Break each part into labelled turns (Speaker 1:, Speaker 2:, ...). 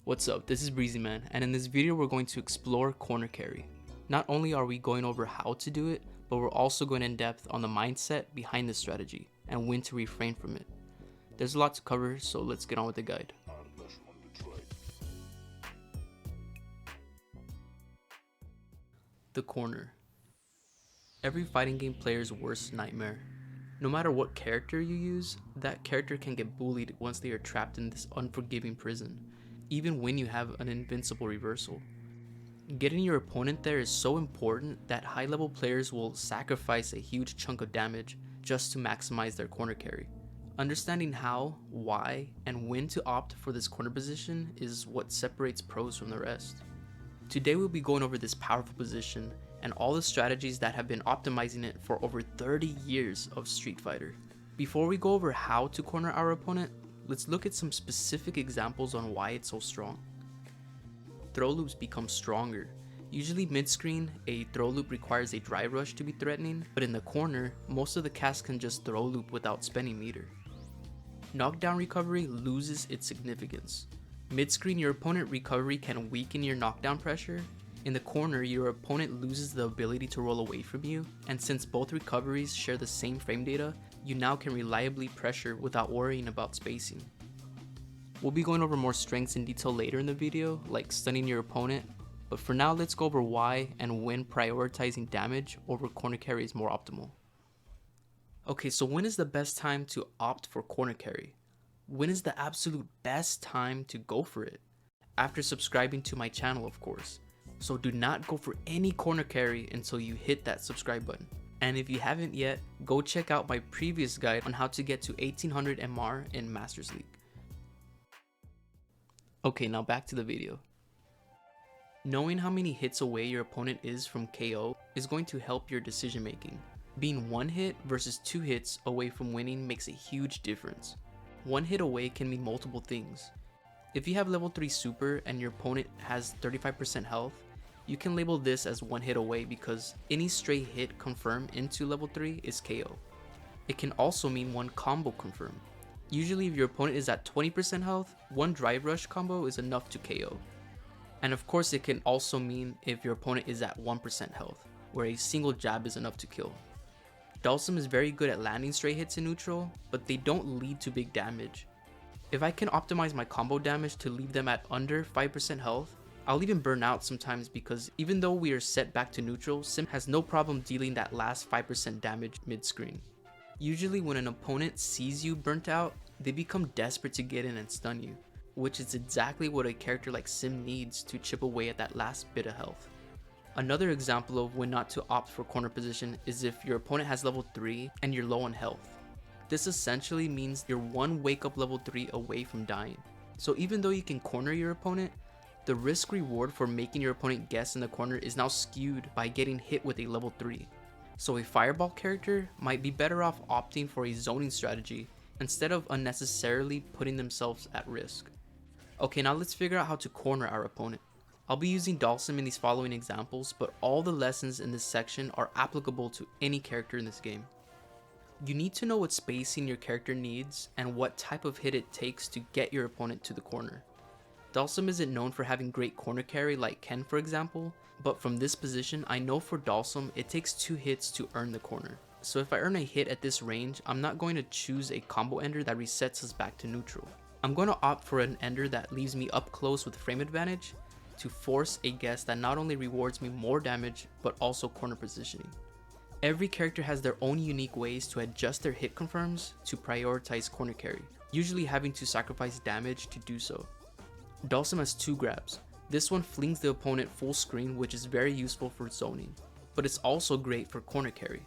Speaker 1: What's up, this is BreezyMan, and in this video we're going to explore corner carry. Not only are we going over how to do it, but we're also going in depth on the mindset behind this strategy and when to refrain from it. There's a lot to cover, so let's get on with the guide. The corner. Every fighting game player's worst nightmare. No matter what character you use, that character can get bullied once they are trapped in this unforgiving prison, even when you have an invincible reversal. Getting your opponent there is so important that high level players will sacrifice a huge chunk of damage just to maximize their corner carry. Understanding how, why, and when to opt for this corner position is what separates pros from the rest. Today we'll be going over this powerful position and all the strategies that have been optimizing it for over 30 years of Street Fighter. Before we go over how to corner our opponent, let's look at some specific examples on why it's so strong. Throw loops become stronger. Usually mid-screen, a throw loop requires a drive rush to be threatening, but in the corner, most of the cast can just throw loop without spending meter. Knockdown recovery loses its significance. Mid-screen, your opponent recovery can weaken your knockdown pressure. In the corner, your opponent loses the ability to roll away from you, and since both recoveries share the same frame data, you now can reliably pressure without worrying about spacing. We'll be going over more strengths in detail later in the video, like stunning your opponent, but for now let's go over why and when prioritizing damage over corner carry is more optimal. Okay, so when is the best time to opt for corner carry? When is the absolute best time to go for it? After subscribing to my channel, of course. So do not go for any corner carry until you hit that subscribe button. And if you haven't yet, go check out my previous guide on how to get to 1800 MR in Masters League. Okay, now back to the video. Knowing how many hits away your opponent is from KO is going to help your decision making. Being 1 hit versus 2 hits away from winning makes a huge difference. 1 hit away can mean multiple things. If you have level 3 super and your opponent has 35% health, you can label this as 1 hit away because any stray hit confirmed into level 3 is KO. It can also mean 1 combo confirmed. Usually if your opponent is at 20% health, 1 drive rush combo is enough to KO. And of course it can also mean if your opponent is at 1% health, where a single jab is enough to kill. Dhalsim is very good at landing stray hits in neutral, but they don't lead to big damage. If I can optimize my combo damage to leave them at under 5% health, I'll even burn out sometimes because even though we are set back to neutral, Sim has no problem dealing that last 5% damage mid-screen. Usually when an opponent sees you burnt out, they become desperate to get in and stun you, which is exactly what a character like Sim needs to chip away at that last bit of health. Another example of when not to opt for corner position is if your opponent has level 3 and you're low on health. This essentially means you're 1 wake up level 3 away from dying. So even though you can corner your opponent, the risk reward for making your opponent guess in the corner is now skewed by getting hit with a level 3. So a fireball character might be better off opting for a zoning strategy instead of unnecessarily putting themselves at risk. Okay, now let's figure out how to corner our opponent. I'll be using Dhalsim in these following examples, but all the lessons in this section are applicable to any character in this game. You need to know what spacing your character needs and what type of hit it takes to get your opponent to the corner. Dhalsim isn't known for having great corner carry like Ken for example, but from this position I know for Dhalsim it takes 2 hits to earn the corner. So if I earn a hit at this range, I'm not going to choose a combo ender that resets us back to neutral. I'm going to opt for an ender that leaves me up close with frame advantage to force a guess that not only rewards me more damage but also corner positioning. Every character has their own unique ways to adjust their hit confirms to prioritize corner carry, usually having to sacrifice damage to do so. Dhalsim has 2 grabs. This one flings the opponent full screen, which is very useful for zoning, but it's also great for corner carry.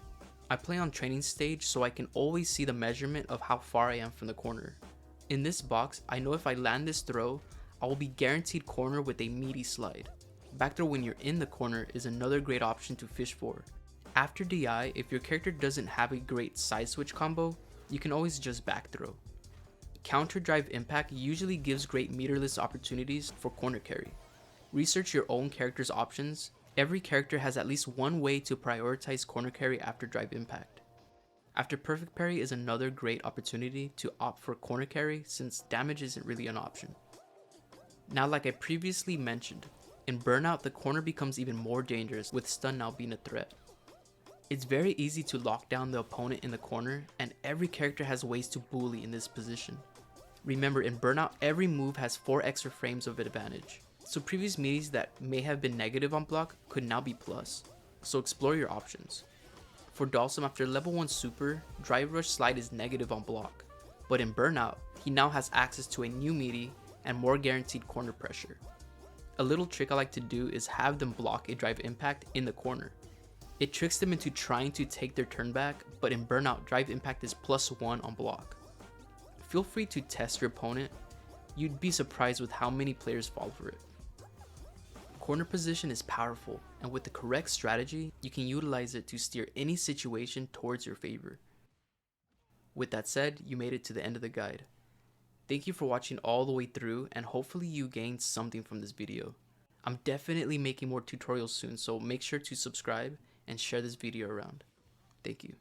Speaker 1: I play on training stage so I can always see the measurement of how far I am from the corner. In this box, I know if I land this throw, I will be guaranteed corner with a meaty slide. Back throw when you're in the corner is another great option to fish for. After DI, if your character doesn't have a great side switch combo, you can always just back throw. Counter drive impact usually gives great meterless opportunities for corner carry. Research your own character's options. Every character has at least one way to prioritize corner carry after drive impact. After perfect parry is another great opportunity to opt for corner carry since damage isn't really an option. Now, like I previously mentioned, in Burnout the corner becomes even more dangerous with stun now being a threat. It's very easy to lock down the opponent in the corner, and every character has ways to bully in this position. Remember, in Burnout every move has 4 extra frames of advantage, so previous meaties that may have been negative on block could now be plus, so explore your options. For Dalsum, after level 1 super, Drive Rush Slide is negative on block, but in Burnout he now has access to a new meaty and more guaranteed corner pressure. A little trick I like to do is have them block a Drive Impact in the corner. It tricks them into trying to take their turn back, but in Burnout Drive Impact is +1 on block. Feel free to test your opponent, you'd be surprised with how many players fall for it. Corner position is powerful, and with the correct strategy, you can utilize it to steer any situation towards your favor. With that said, you made it to the end of the guide. Thank you for watching all the way through, and hopefully you gained something from this video. I'm definitely making more tutorials soon, so make sure to subscribe and share this video around. Thank you.